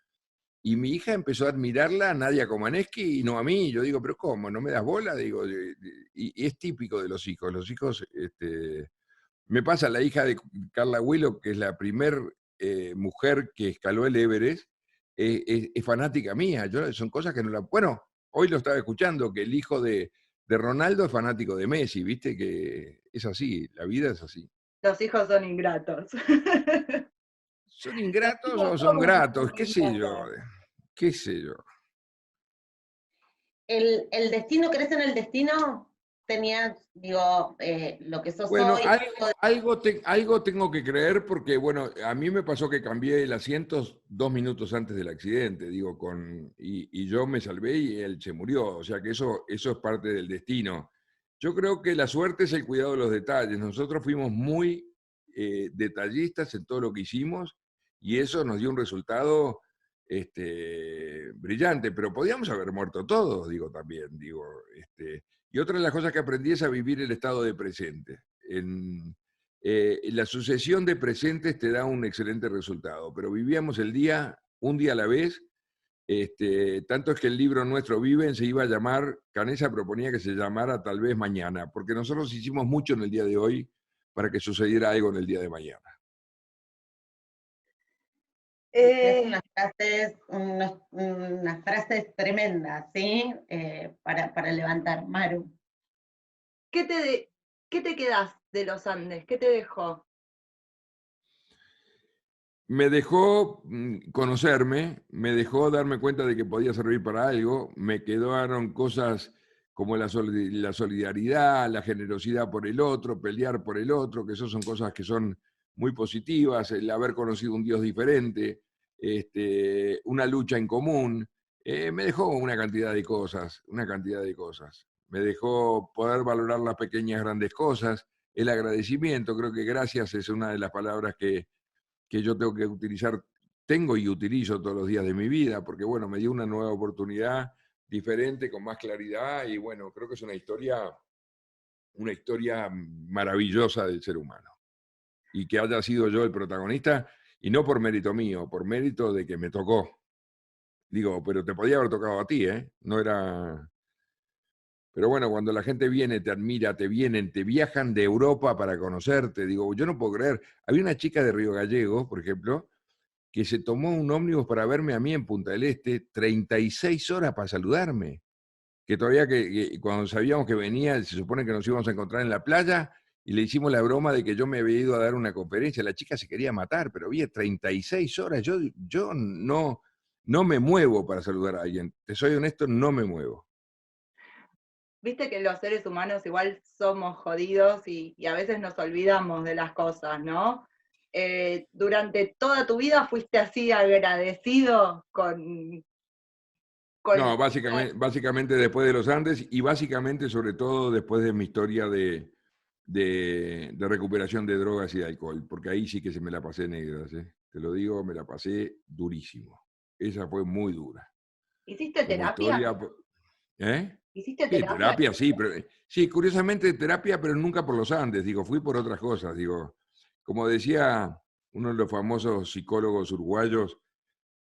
Y mi hija empezó a admirarla, a Nadia Comaneci, y no a mí. Yo digo, pero ¿cómo? ¿No me das bola? Digo, y es típico de los hijos. Los hijos, me pasa la hija de Carla Willow, que es la primer mujer que escaló el Everest, es fanática mía. Son cosas que no la... Bueno, hoy lo estaba escuchando, que el hijo de Ronaldo es fanático de Messi, viste que es así, la vida es así. Los hijos son ingratos. ¿Son Los ingratos hijos o son todos gratos? son ¿Qué sé yo? ingratos. ¿Qué sé yo? ¿El destino, crees en el destino? Tenías, digo, lo que sos Bueno, hoy. algo tengo que creer porque, bueno, a mí me pasó que cambié el asiento 2 minutos antes del accidente, digo, y yo me salvé y él se murió, o sea que eso es parte del destino. Yo creo que la suerte es el cuidado de los detalles. Nosotros fuimos muy detallistas en todo lo que hicimos y eso nos dio un resultado brillante, pero podíamos haber muerto todos, digo también, digo, y otra de las cosas que aprendí es a vivir el estado de presente. La sucesión de presentes te da un excelente resultado, pero vivíamos el día, un día a la vez. Tanto es que el libro nuestro Viven se iba a llamar, Canessa proponía que se llamara Tal vez mañana, porque nosotros hicimos mucho en el día de hoy para que sucediera algo en el día de mañana. Es unas frases tremendas, ¿sí? Para levantar. Maru. ¿Qué te quedás de los Andes? ¿Qué te dejó? Me dejó conocerme, me dejó darme cuenta de que podía servir para algo, me quedaron cosas como la solidaridad, la generosidad por el otro, pelear por el otro, que eso son cosas que son muy positivas, el haber conocido un Dios diferente, una lucha en común, me dejó una cantidad de cosas, una cantidad de cosas. Me dejó poder valorar las pequeñas, grandes cosas, el agradecimiento, creo que gracias es una de las palabras que yo tengo que utilizar, tengo y utilizo todos los días de mi vida, porque bueno, me dio una nueva oportunidad diferente, con más claridad, y bueno, creo que es una historia maravillosa del ser humano. Y que haya sido yo el protagonista, y no por mérito mío, por mérito de que me tocó. Digo, pero te podía haber tocado a ti, ¿eh? No era... Pero bueno, cuando la gente viene, te admira, te vienen, te viajan de Europa para conocerte, digo, yo no puedo creer. Había una chica de Río Gallegos, por ejemplo, que se tomó un ómnibus para verme a mí en Punta del Este, 36 horas para saludarme. Que todavía que cuando sabíamos que venía, se supone que nos íbamos a encontrar en la playa, y le hicimos la broma de que yo me había ido a dar una conferencia. La chica se quería matar, pero había 36 horas. Yo no me muevo para saludar a alguien. Te soy honesto, no me muevo. Viste que los seres humanos igual somos jodidos y a veces nos olvidamos de las cosas, ¿no? Durante toda tu vida fuiste así agradecido No, con... básicamente después de los Andes, y básicamente sobre todo después de mi historia de recuperación de drogas y de alcohol, porque ahí sí que se me la pasé negras, ¿eh? Te lo digo, me la pasé durísimo. Esa fue muy dura. ¿Hiciste Como terapia? historia, ¿eh? ¿Hiciste Sí, terapia? terapia, sí, pero sí, curiosamente terapia, pero nunca por los Andes, digo, fui por otras cosas, digo, como decía uno de los famosos psicólogos uruguayos,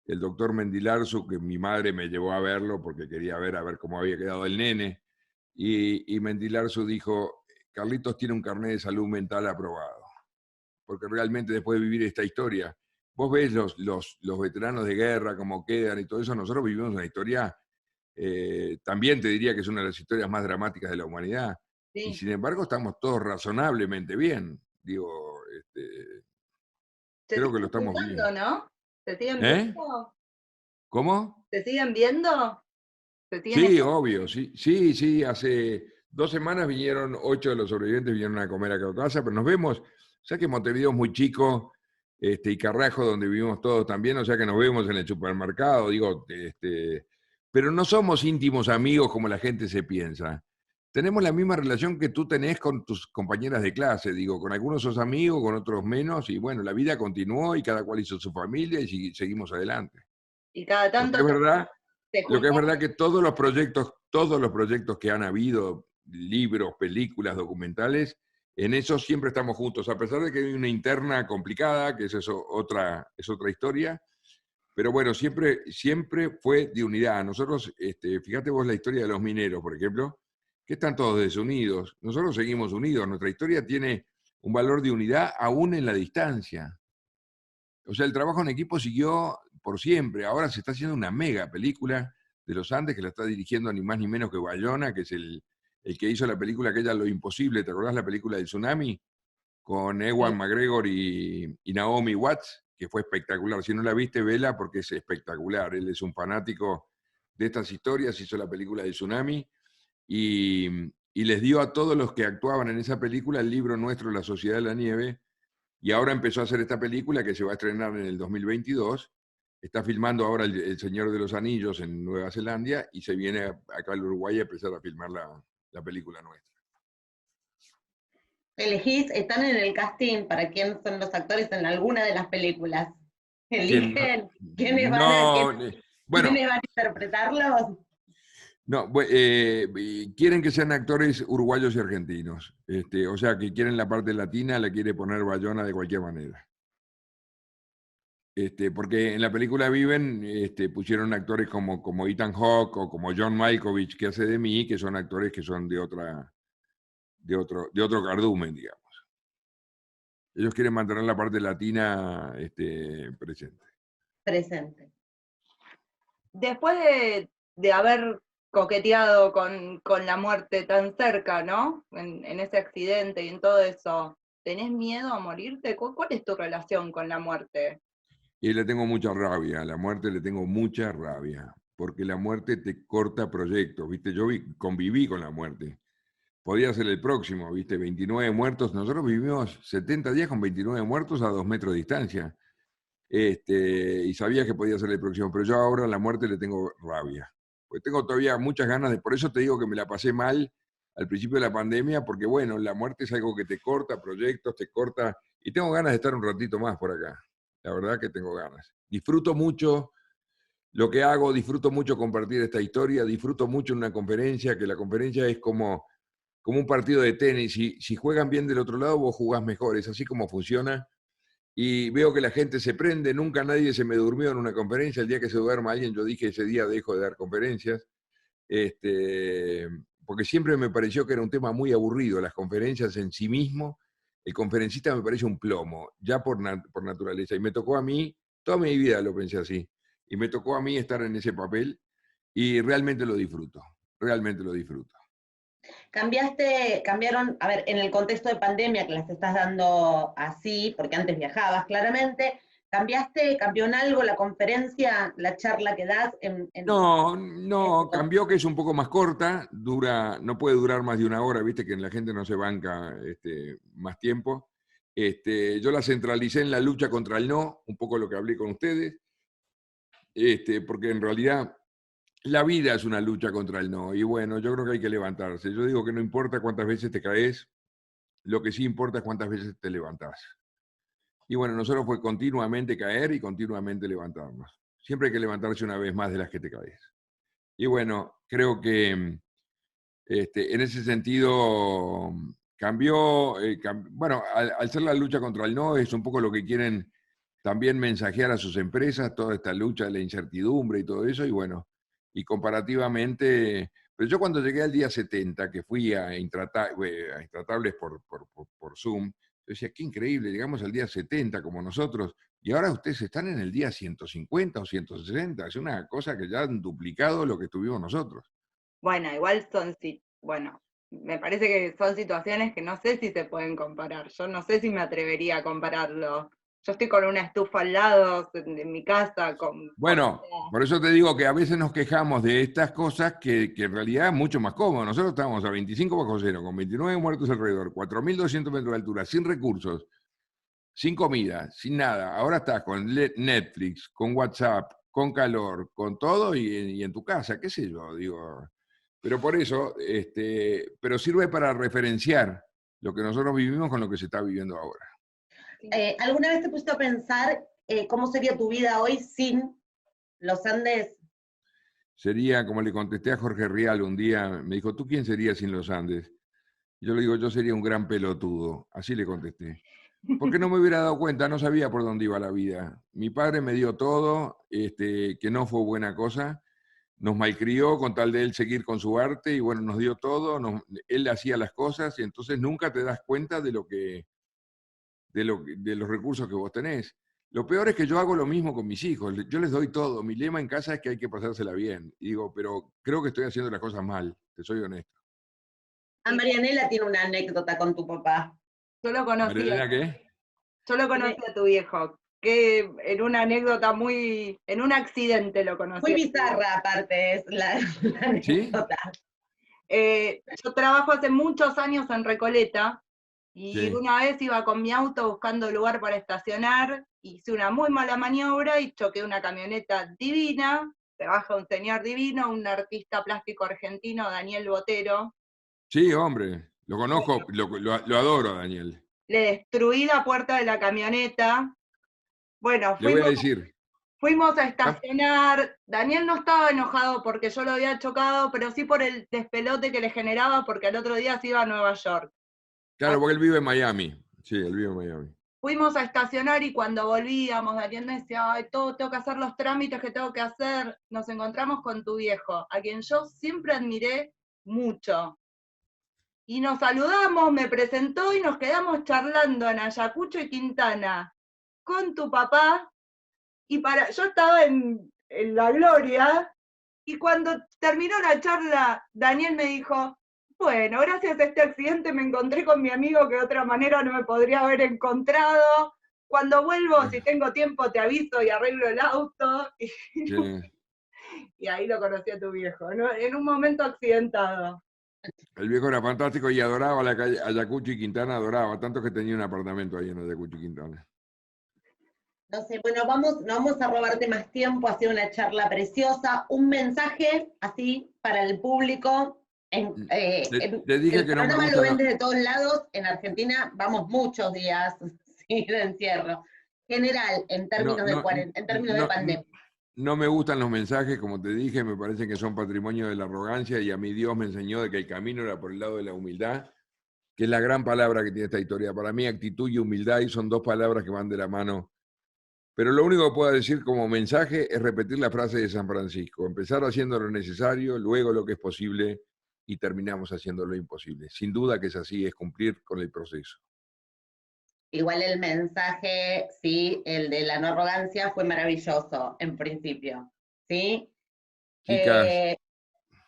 el doctor Mendilarzu, que mi madre me llevó a verlo porque quería ver a ver cómo había quedado el nene, y Mendilarzu dijo, Carlitos tiene un carnet de salud mental aprobado, porque realmente después de vivir esta historia, vos ves los veteranos de guerra, cómo quedan y todo eso, nosotros vivimos una historia, también te diría que es una de las historias más dramáticas de la humanidad, y Sí. sin embargo estamos todos razonablemente digo, Se creo que lo siguen estamos bien. jugando, ¿no? ¿Se siguen ¿Eh? viendo? ¿Cómo? ¿Se siguen viendo? ¿Se siguen Sí, obvio, sí, sí, sí, hace 2 semanas vinieron 8 de los sobrevivientes, vinieron a comer acá a casa, pero nos vemos, ya que Montevideo es muy chico, y Carrasco, donde vivimos todos también, o sea que nos vemos en el supermercado, digo, pero no somos íntimos amigos como la gente se piensa. Tenemos la misma relación que tú tenés con tus compañeras de clase, digo, con algunos sos amigos, con otros menos, y bueno, la vida continuó y cada cual hizo su familia y seguimos adelante. y cada Lo que tanto es verdad te lo que es juntás? verdad que todos los proyectos que han habido, libros, películas, documentales, en eso siempre estamos juntos, a pesar de que hay una interna complicada, que es otra historia, pero bueno, siempre fue de unidad. Nosotros, fíjate vos la historia de los mineros, por ejemplo, que están todos desunidos. Nosotros seguimos unidos. Nuestra historia tiene un valor de unidad aún en la distancia. O sea, el trabajo en equipo siguió por siempre. Ahora se está haciendo una mega película de los Andes que la está dirigiendo ni más ni menos que Bayona, que es el que hizo la película aquella Lo Imposible. ¿Te acordás la película del tsunami? Con Ewan Sí. McGregor y Naomi Watts, que fue espectacular. Si no la viste, vela porque es espectacular. Él es un fanático de estas historias, hizo la película del tsunami y, y les dio a todos los que actuaban en esa película el libro nuestro, La Sociedad de la Nieve, y ahora empezó a hacer esta película que se va a estrenar en el 2022. Está filmando ahora el Señor de los Anillos en Nueva Zelanda y se viene acá al Uruguay a empezar a filmar la película nuestra. Están en el casting para quién son los actores en alguna de las películas. ¿Quién? Eligen No, bueno, quiénes van a interpretarlos. no, quieren que sean actores uruguayos y argentinos. O sea, que quieren la parte latina, la quiere poner Bayona de cualquier manera. Porque en la película Viven pusieron actores como Ethan Hawke o como John Malkovich, que hace de mí, que son actores que son de otro cardumen, digamos. Ellos quieren mantener la parte latina presente. presente. Después de haber coqueteado con la muerte tan cerca, ¿no? En ese accidente y en todo eso, ¿tenés miedo a morirte? ¿Cuál es tu relación con la muerte? Y le tengo mucha rabia, a la muerte le tengo mucha rabia, porque la muerte te corta proyectos, ¿viste? Yo conviví con la muerte. Podía ser el próximo, ¿viste? 29 muertos. Nosotros vivimos 70 días con 29 muertos a 2 metros de distancia. Y sabía que podía ser el próximo, pero yo ahora a la muerte le tengo rabia. Pues tengo todavía muchas ganas de, por eso te digo que me la pasé mal al principio de la pandemia, porque bueno, la muerte es algo que te corta proyectos, te corta, y tengo ganas de estar un ratito más por acá. La verdad que tengo ganas. Disfruto mucho lo que hago, disfruto mucho compartir esta historia, disfruto mucho una conferencia, que la conferencia es como un partido de tenis. Si juegan bien del otro lado, vos jugás mejor. Es así como funciona. Y veo que la gente se prende. Nunca nadie se me durmió en una conferencia. El día que se duerma alguien, yo dije ese día dejo de dar conferencias. Porque siempre me pareció que era un tema muy aburrido. Las conferencias en sí mismo, el conferencista me parece un plomo, ya por naturaleza. Y me tocó a mí, toda mi vida lo pensé así. Y me tocó a mí estar en ese papel y realmente lo disfruto. Realmente lo disfruto. Cambiaron, a ver, en el contexto de pandemia que las estás dando así, porque antes viajabas claramente, cambió en algo la conferencia, la charla que das No, este no, cambió que es un poco más corta, no puede durar más de una hora, viste que la gente no se banca más tiempo. Yo la centralicé en la lucha contra el no, un poco lo que hablé con ustedes, porque en realidad la vida es una lucha contra el no, y bueno, yo creo que hay que levantarse. Yo digo que no importa cuántas veces te caes, lo que sí importa es cuántas veces te levantás. Y bueno, nosotros fue continuamente caer y continuamente levantarnos. Siempre hay que levantarse una vez más de las que te caes. Y bueno, creo que en ese sentido cambió, bueno, al ser la lucha contra el no, es un poco lo que quieren también mensajear a sus empresas, toda esta lucha de la incertidumbre y todo eso, y bueno, y comparativamente, pero yo cuando llegué al día 70, que fui a Intratables por Zoom, yo decía, qué increíble, llegamos al día 70 como nosotros, y ahora ustedes están en el día 150 o 160, es una cosa que ya han duplicado lo que tuvimos nosotros. Bueno, igual bueno, me parece que son situaciones que no sé si se pueden comparar. Yo no sé si me atrevería a compararlo. Yo estoy con una estufa al lado en mi casa, con Bueno, por eso te digo que a veces nos quejamos de estas cosas que en realidad es mucho más cómodo. Nosotros estábamos a 25 bajo cero, con 29 muertos alrededor, 4.200 metros de altura, sin recursos, sin comida, sin nada. Ahora estás con Netflix, con WhatsApp, con calor, con todo y en tu casa, qué sé yo, digo. Pero por eso, pero sirve para referenciar lo que nosotros vivimos con lo que se está viviendo ahora. ¿Alguna vez te pusiste a pensar cómo sería tu vida hoy sin los Andes? Sería, como le contesté a Jorge Rial un día, me dijo, ¿tú quién serías sin los Andes? Yo le digo, yo sería un gran pelotudo. Así le contesté. Porque no me hubiera dado cuenta, no sabía por dónde iba la vida. Mi padre me dio todo, que no fue buena cosa. Nos malcrió con tal de él seguir con su arte y bueno, nos dio todo, él hacía las cosas y entonces nunca te das cuenta de de los recursos que vos tenés. Lo peor es que yo hago lo mismo con mis hijos, yo les doy todo. Mi lema en casa es que hay que pasársela bien. Y digo, pero creo que estoy haciendo las cosas mal, te soy honesto. Marianela tiene una anécdota con tu papá. Yo lo conocí. ¿Marilena qué? Yo lo conocí a tu viejo, que en una anécdota en un accidente lo conocí. Muy bizarra, aparte, es la anécdota. ¿Sí? Yo trabajo hace muchos años en Recoleta, y Sí. una vez iba con mi auto buscando lugar para estacionar, hice una muy mala maniobra y choqué una camioneta divina, se baja un señor divino, un artista plástico argentino, Daniel Botero. Sí, hombre, lo conozco, lo adoro, Daniel. Le destruí la puerta de la camioneta. Bueno, Le voy a decir. fuimos a estacionar. Daniel no estaba enojado porque yo lo había chocado, pero sí por el despelote que le generaba porque al otro día se iba a Nueva York. Claro, porque él vive en Miami. Sí, él vive en Miami. Fuimos a estacionar y cuando volvíamos, Daniel me decía, ay, tengo que hacer los trámites que tengo que hacer. Nos encontramos con tu viejo, a quien yo siempre admiré mucho. Y nos saludamos, me presentó y nos quedamos charlando en Ayacucho y Quintana con tu papá. yo estaba en la gloria, y cuando terminó la charla, Daniel me dijo, bueno, gracias a este accidente me encontré con mi amigo que de otra manera no me podría haber encontrado. Cuando vuelvo, si tengo tiempo, te aviso y arreglo el auto. Sí. Y ahí lo conocí a tu viejo, ¿no? En un momento accidentado. El viejo era fantástico y adoraba la calle Ayacucho y Quintana, adoraba, tanto que tenía un apartamento ahí en Ayacucho y Quintana. No sé, bueno, no vamos a robarte más tiempo, ha sido una charla preciosa. Un mensaje así para el público. Te dije El que no me programa lo gustan ven desde todos lados. En Argentina vamos muchos días sí, de encierro. General, en términos de pandemia. No me gustan los mensajes, como te dije, me parece que son patrimonio de la arrogancia, y a mí Dios me enseñó de que el camino era por el lado de la humildad, que es la gran palabra que tiene esta historia. Para mí, actitud y humildad, y son dos palabras que van de la mano. Pero lo único que puedo decir como mensaje es repetir la frase de San Francisco: empezar haciendo lo necesario, luego lo que es posible, y terminamos haciendo lo imposible. Sin duda que es así, es cumplir con el proceso. Igual el mensaje, sí, el de la no arrogancia fue maravilloso, en principio, ¿sí? Chicas,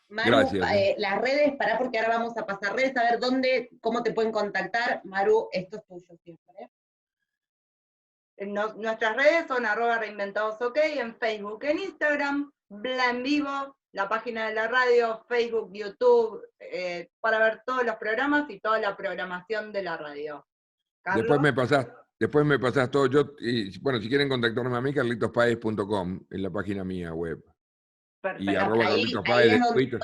Maru, gracias. las redes, porque ahora vamos a pasar redes, a ver cómo te pueden contactar. Maru, esto es tuyo siempre. Nuestras redes son @reinventadosok, en Facebook, en Instagram, Bla en Vivo, la página de la radio, Facebook, YouTube, para ver todos los programas y toda la programación de la radio. ¿Carlos? Después me pasás todo. Bueno, si quieren contactarme a mí, carlitospaez.com, en la página mía web. Perfecto. Y @carlitospaez de Twitter.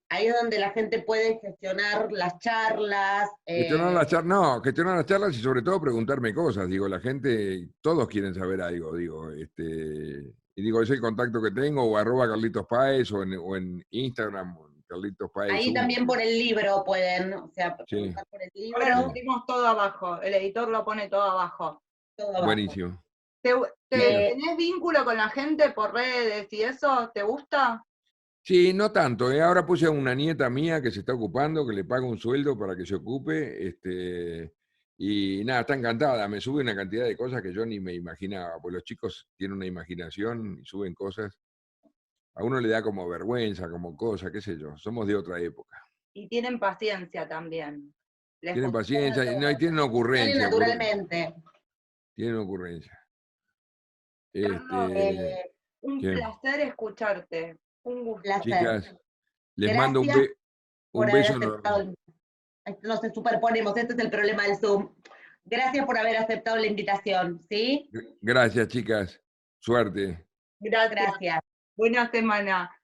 Ahí es donde la gente puede gestionar las charlas. Gestionar las charlas y sobre todo preguntarme cosas. Digo, la gente, todos quieren saber algo, y digo, es el contacto que tengo, o @carlitospaez, o en Instagram, Carlitos Paez. Ahí también por el libro pueden, sí. por el libro. Ahora pusimos todo abajo, el editor lo pone todo abajo. Buenísimo. ¿Tenés vínculo con la gente por redes y eso? ¿Te gusta? Sí, no tanto. Ahora puse a una nieta mía que se está ocupando, que le pago un sueldo para que se ocupe, y nada, está encantada. Me sube una cantidad de cosas que yo ni me imaginaba, pues los chicos tienen una imaginación y suben cosas. A uno le da como vergüenza, como cosa, qué sé yo. Somos de otra época. Y tienen paciencia también. Tienen paciencia, y tienen ocurrencia. Naturalmente. Tienen ocurrencia. Un placer escucharte. Un gusto. Chicas, les Gracias mando un beso enorme. Nos superponemos, este es el problema del Zoom. Gracias por haber aceptado la invitación, ¿sí? Gracias, chicas. Suerte. Gracias. Buena semana.